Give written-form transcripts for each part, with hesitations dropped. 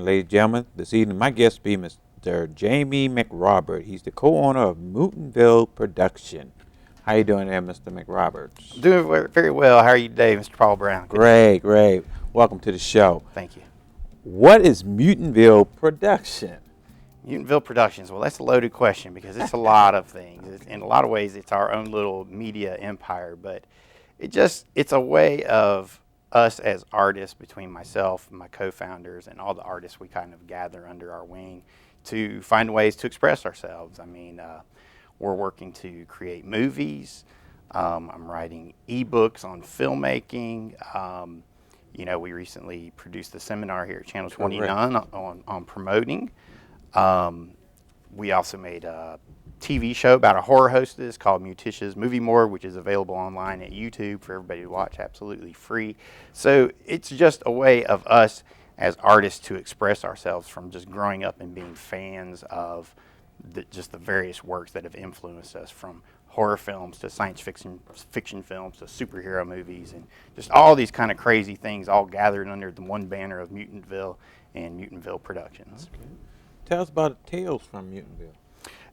ladies and gentlemen, this evening my guest be Mr. Jamie McRoberts. He's the co-owner of Mutonville Production. How you doing there, Mr. McRoberts? Doing very well. How are you today, Mr. Paul Brown? Great, great. Welcome to the show. Thank you. What is Mutonville Production? Mutonville Productions. Well, that's a loaded question because it's a lot of things. In a lot of ways, it's our own little media empire, but it's a way of us as artists, between myself and my co-founders and all the artists we kind of gather under our wing, to find ways to express ourselves. I mean, we're working to create movies. I'm writing ebooks on filmmaking. We recently produced a seminar here at Channel 29 on promoting. We also made a TV show about a horror hostess called Mutitia's Movie Morgue, which is available online at YouTube for everybody to watch, absolutely free. So it's just a way of us as artists to express ourselves from just growing up and being fans of just the various works that have influenced us, from horror films to science fiction films to superhero movies, and just all these kind of crazy things all gathered under the one banner of Mutonville and Mutonville Productions. Okay. Tell us about Tales from Mutonville.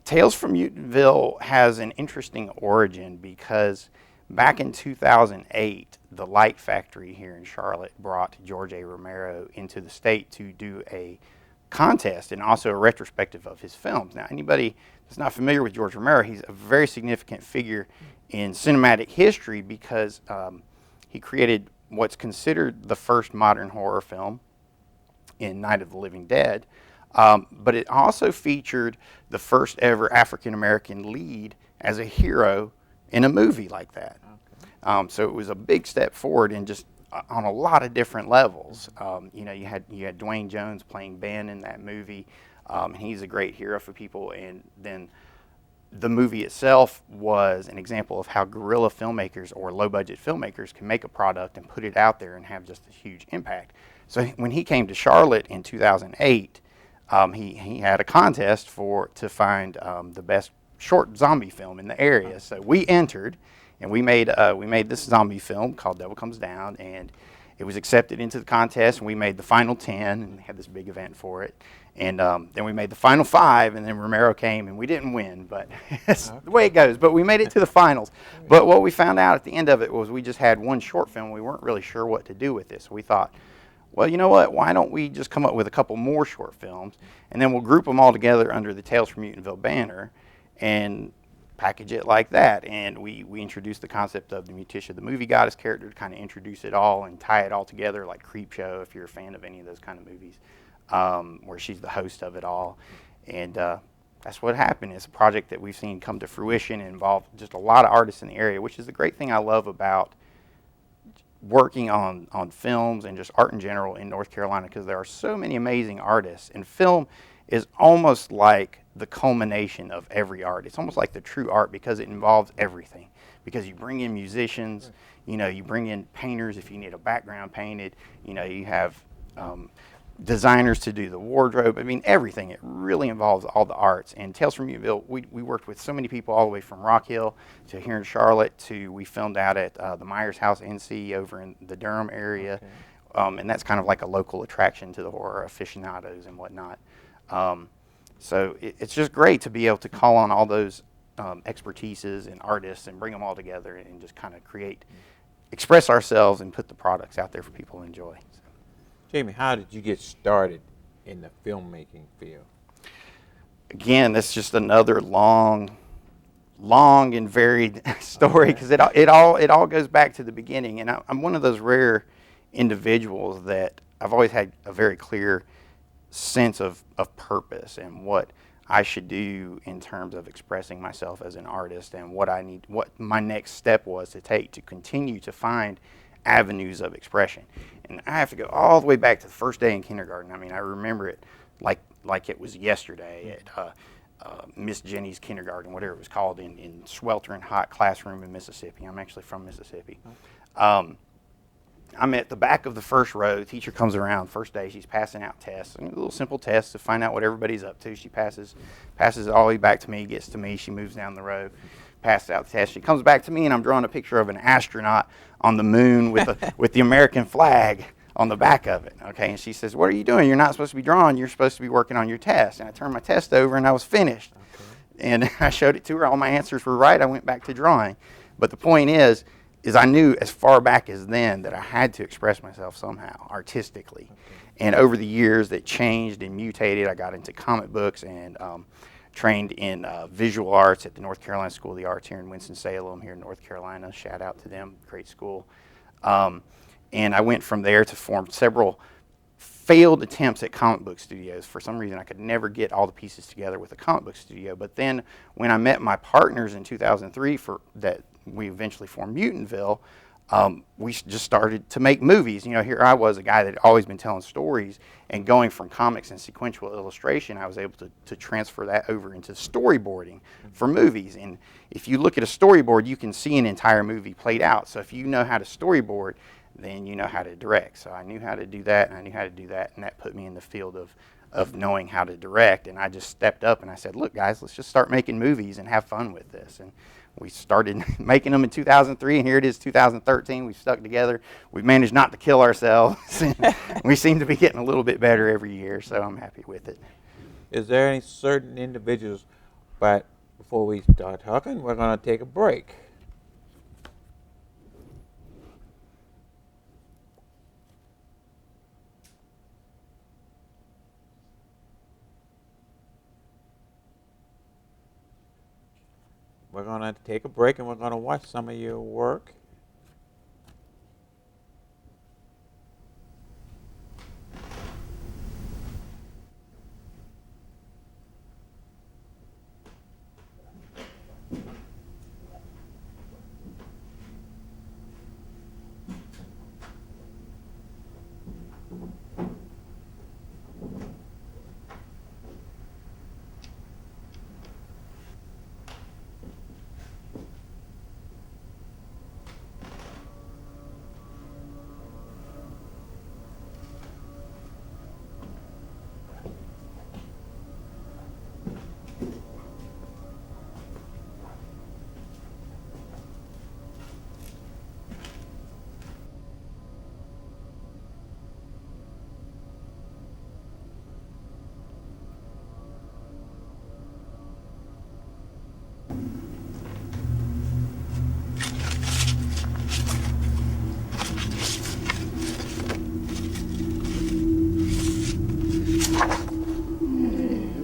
Tales from Mutonville has an interesting origin because back in 2008, the Light Factory here in Charlotte brought George A. Romero into the state to do a contest and also a retrospective of his films. Now, anybody that's not familiar with George Romero, he's a very significant figure in cinematic history because he created what's considered the first modern horror film in Night of the Living Dead. But it also featured the first ever African-American lead as a hero in a movie like that. Okay. So it was a big step forward in just on a lot of different levels. You had Dwayne Jones playing Ben in that movie. He's a great hero for people. And then the movie itself was an example of how guerrilla filmmakers or low-budget filmmakers can make a product and put it out there and have just a huge impact. So when he came to Charlotte in 2008, he had a contest to find the best short zombie film in the area. So we entered, and we made this zombie film called Devil Comes Down, and it was accepted into the contest, and we made the final 10 and had this big event for it. And then we made the final 5, and then Romero came, and we didn't win, but it's the way it goes. But we made it to the finals. But what we found out at the end of it was we just had one short film. We weren't really sure what to do with this. So we thought, well, you know what, why don't we just come up with a couple more short films, and then we'll group them all together under the Tales from Mutonville banner and package it like that. And we introduced the concept of the Mutitia, the movie goddess character, to kind of introduce it all and tie it all together, like Creepshow, if you're a fan of any of those kind of movies, where she's the host of it all. And that's what happened. It's a project that we've seen come to fruition and involve just a lot of artists in the area, which is the great thing I love about working on films and just art in general in North Carolina, because there are so many amazing artists, and film is almost like the culmination of every art. It's almost like the true art because it involves everything, because you bring in musicians, you bring in painters if you need a background painted, you have designers to do the wardrobe. I mean, everything. It really involves all the arts. And Tales from Mutonville, we worked with so many people all the way from Rock Hill to here in Charlotte we filmed out at the Myers House NC over in the Durham area. Okay. And that's kind of like a local attraction to the horror aficionados and whatnot. So it's just great to be able to call on all those expertises and artists and bring them all together and just kind of express ourselves and put the products out there for people to enjoy. Jamie, how did you get started in the filmmaking field? Again, that's just another long and varied story, because it all goes back to the beginning. And I'm one of those rare individuals that I've always had a very clear sense of purpose and what I should do in terms of expressing myself as an artist, and what my next step was to take to continue to find avenues of expression. And I have to go all the way back to the first day in kindergarten. I mean, I remember it like it was yesterday at Miss Jenny's kindergarten, whatever it was called, in sweltering hot classroom in Mississippi. I'm actually from Mississippi. I'm at the back of the first row. The teacher comes around first day. She's passing out tests, a little simple tests to find out what everybody's up to. She passes it all the way back to me, gets to me. She moves down the row, passes out the test. She comes back to me, and I'm drawing a picture of an astronaut on the moon with the American flag on the back of it. Okay, and she says, "What are you doing? You're not supposed to be drawing. You're supposed to be working on your test." And I turned my test over, and I was finished. Okay. And I showed it to her. All my answers were right. I went back to drawing. But the point is I knew as far back as then that I had to express myself somehow artistically. Okay. And over the years, that changed and mutated. I got into comic books and trained in visual arts at the North Carolina School of the Arts here in Winston-Salem, here in North Carolina. Shout out to them, great school. And I went from there to form several failed attempts at comic book studios. For some reason, I could never get all the pieces together with a comic book studio. But then when I met my partners in 2003 that we eventually formed Mutantville, we just started to make movies. You know, here I was, a guy that had always been telling stories, and going from comics and sequential illustration, I was able to transfer that over into storyboarding for movies. And if you look at a storyboard, you can see an entire movie played out. So if you know how to storyboard, then you know how to direct. So I knew how to do that, and I knew how to do that, and that put me in the field of knowing how to direct. And I just stepped up and I said, "Look, guys, let's just start making movies and have fun with this." And we started making them in 2003, and here it is, 2013. We've stuck together. We've managed not to kill ourselves. We seem to be getting a little bit better every year, so I'm happy with it. Is there any certain individuals, but before we start talking, we're going to take a break. We're going to take a break, and we're going to watch some of your work.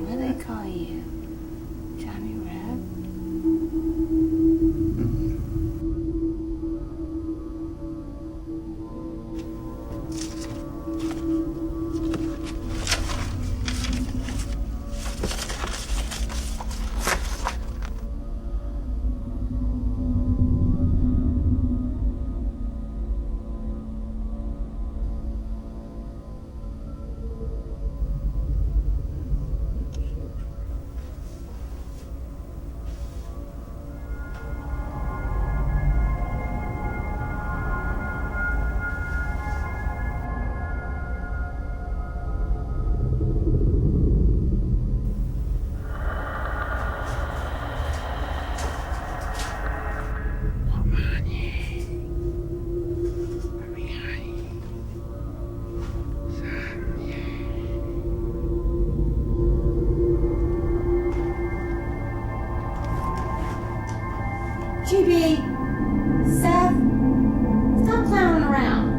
What do they call you? Johnny Reb? GB, Seth, stop clowning around.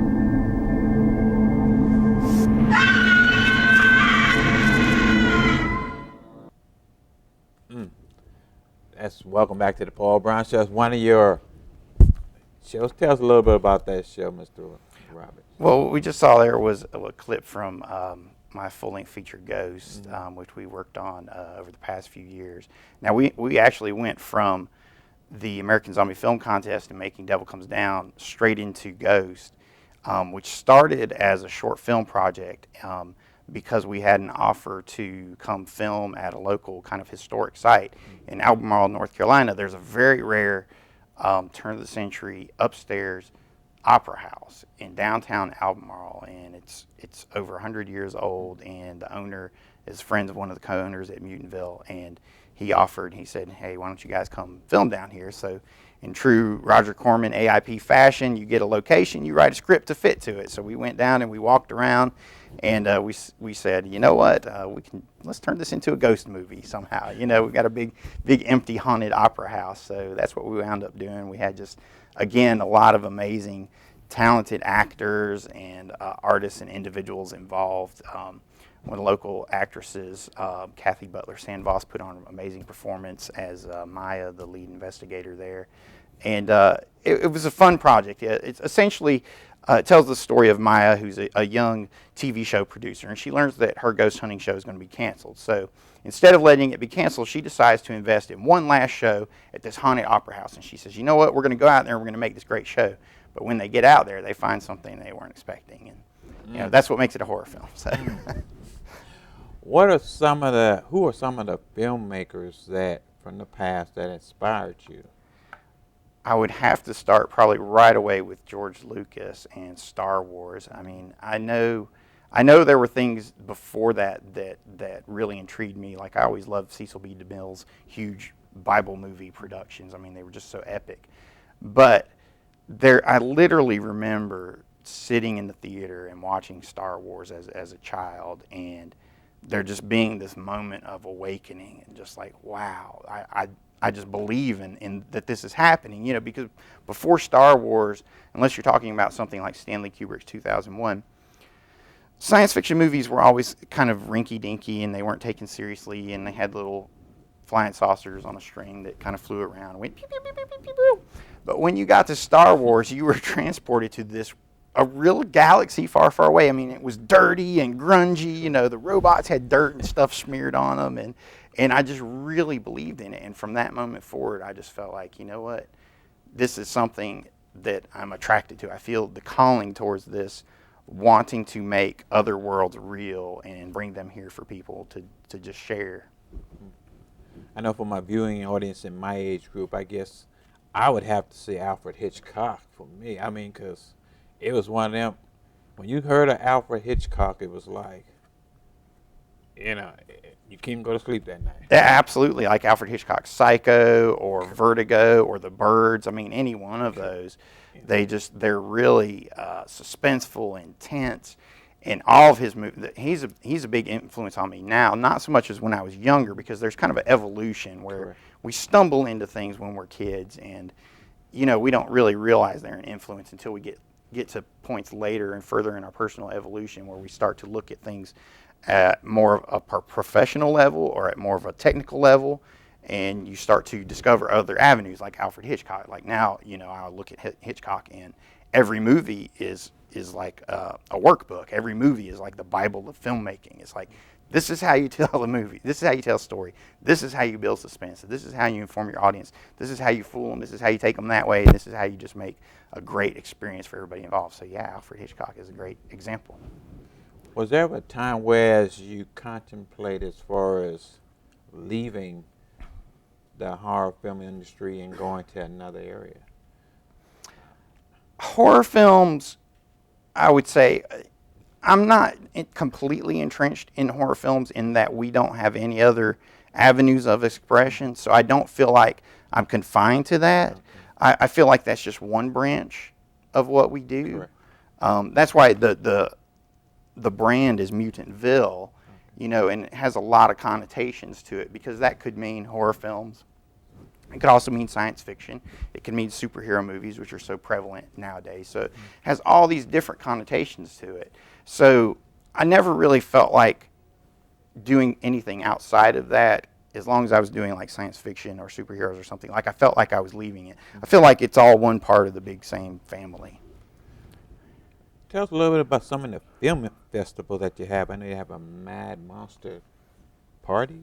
Welcome back to the Paul Brown Show. It's one of your shows. Tell us a little bit about that show, Mr. Roberts. Well, what we just saw there was a clip from my full-length feature Ghost, which we worked on over the past few years. Now, we actually went from the American Zombie Film Contest and Making Devil Comes Down straight into Ghost, which started as a short film project because we had an offer to come film at a local kind of historic site. In Albemarle, North Carolina, there's a very rare turn of the century upstairs opera house in downtown Albemarle, and it's over 100 years old, and the owner is friends of one of the co-owners at Mutantville, and he said, "Hey, why don't you guys come film down here?" So in true Roger Corman AIP fashion, you get a location, you write a script to fit to it. So we went down and we walked around, and we said, you know what, let's turn this into a ghost movie somehow. We've got a big empty haunted opera house. So that's what we wound up doing. We had just, again, a lot of amazing, talented actors and artists and individuals involved. One of the local actresses, Kathy Butler-Sandvoss, put on an amazing performance as Maya, the lead investigator there. And it was a fun project. It's essentially, it tells the story of Maya, who's a young TV show producer, and she learns that her ghost hunting show is going to be canceled. So instead of letting it be canceled, she decides to invest in one last show at this haunted opera house. And she says, you know what, we're going to go out there and we're going to make this great show. But when they get out there, they find something they weren't expecting. And that's what makes it a horror film. So. Who are some of the filmmakers that from the past that inspired you? I would have to start probably right away with George Lucas and Star Wars. I mean, I know there were things before that really intrigued me. Like I always loved Cecil B. DeMille's huge Bible movie productions. I mean, they were just so epic. But I literally remember sitting in the theater and watching Star Wars as a child, and there just being this moment of awakening and just like, wow, I just believe in that this is happening, because before Star Wars, unless you're talking about something like Stanley Kubrick's 2001, science fiction movies were always kind of rinky-dinky, and they weren't taken seriously, and they had little flying saucers on a string that kind of flew around and went pew, pew, pew, pew, pew, pew. But when you got to Star Wars, you were transported to a real galaxy far, far away. I mean, it was dirty and grungy. The robots had dirt and stuff smeared on them, and I just really believed in it. And from that moment forward, I just felt like, you know what, this is something that I'm attracted to. I feel the calling towards this, wanting to make other worlds real and bring them here for people to just share. I know for my viewing audience in my age group, I guess I would have to say Alfred Hitchcock for me. I mean, because it was one of them, when you heard of Alfred Hitchcock, it was like, you couldn't go to sleep that night. Yeah, absolutely. Like Alfred Hitchcock's Psycho or Vertigo or The Birds. I mean, any one of those. They're really suspenseful, intense. And all of his movies, he's a big influence on me now, not so much as when I was younger, because there's kind of an evolution where Correct. We stumble into things when we're kids, and we don't really realize they're an influence until we get to points later and further in our personal evolution where we start to look at things at more of a professional level or at more of a technical level, and you start to discover other avenues like Alfred Hitchcock. Like now, I'll look at Hitchcock, and every movie is like a workbook. Every movie is like the Bible of filmmaking. It's like, this is how you tell a movie. This is how you tell a story. This is how you build suspense. This is how you inform your audience. This is how you fool them. This is how you take them that way. This is how you just make a great experience for everybody involved. So yeah, Alfred Hitchcock is a great example. Was there ever a time where you contemplate as far as leaving the horror film industry and going to another area? Horror films, I would say, I'm not completely entrenched in horror films in that we don't have any other avenues of expression, so I don't feel like I'm confined to that. Okay. I feel like that's just one branch of what we do. That's why the brand is Mutantville, and it has a lot of connotations to it, because that could mean horror films. It could also mean science fiction. It could mean superhero movies, which are so prevalent nowadays. So it has all these different connotations to it. So I never really felt like doing anything outside of that, as long as I was doing like science fiction or superheroes or something. Like I felt like I was leaving it. I feel like it's all one part of the big same family. Tell us a little bit about some of the film festivals that you have. I know you have a Mad Monster Party.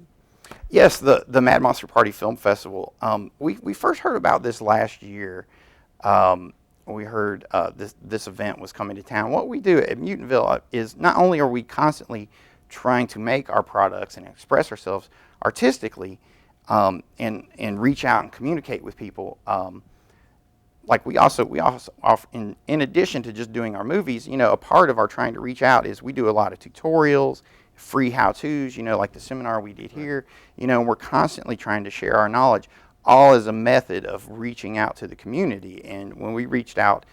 Yes, the Mad Monster Party Film Festival. We first heard about this last year. We heard this event was coming to town. What we do at Mutantville is not only are we constantly trying to make our products and express ourselves artistically, and reach out and communicate with people. Like we also offer, in addition to just doing our movies, a part of our trying to reach out is we do a lot of tutorials, free how-tos, like the seminar we did here, and we're constantly trying to share our knowledge all as a method of reaching out to the community. And when we reached out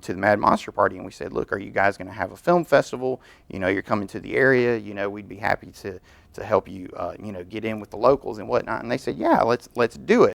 to the Mad Monster Party and we said, look, are you guys going to have a film festival? You know, you're coming to the area. You know, we'd be happy to help you, you know, get in with the locals and whatnot. And they said, yeah, let's do it.